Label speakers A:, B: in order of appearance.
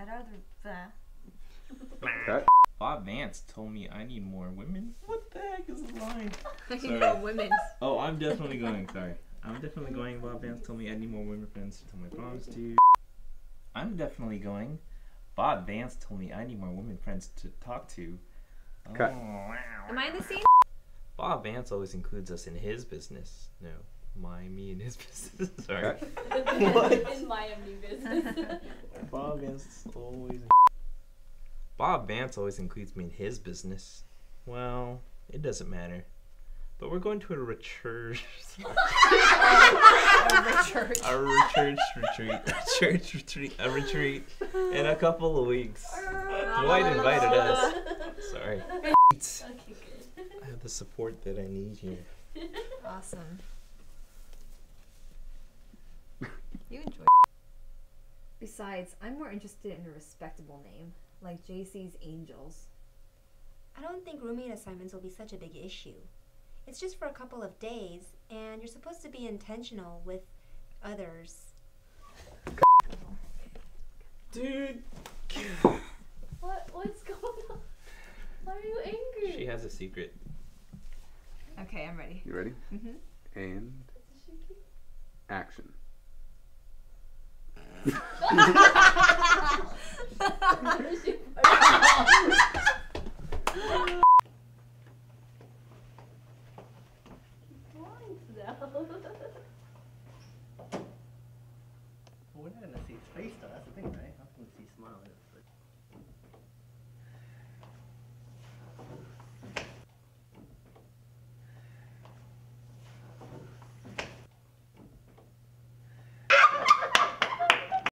A: I'd rather that.
B: Okay.
C: Bob Vance told me I need more women. What the heck is the line?
A: I need more women.
C: Oh, I'm definitely going. Sorry. I'm definitely going. Bob Vance told me I need more women friends to tell my promise to. I'm definitely going. Bob Vance told me I need more women friends to talk to.
B: Okay.
C: Oh, wow.
A: Am I in the scene?
C: Bob Vance always includes us in his business. No, me in his business. Sorry.
B: Okay.
C: What?
D: In Miami business.
C: Bob Vance always. Bob Vance always includes me in his business. Well, it doesn't matter. But we're going to a church retreat. A retreat in a couple of weeks. Dwight invited us. Sorry.
D: Okay, good.
C: I have the support that I need here.
A: Awesome. You enjoy. Besides, I'm more interested in a respectable name, like JC's Angels.
E: I don't think roommate assignments will be such a big issue. It's just for a couple of days, and you're supposed to be intentional with others.
C: Dude.
D: What's going on? Why are you angry?
C: She has a secret.
A: Okay, I'm ready.
B: You ready?
A: Mm-hmm.
B: And action.
D: Blinds now.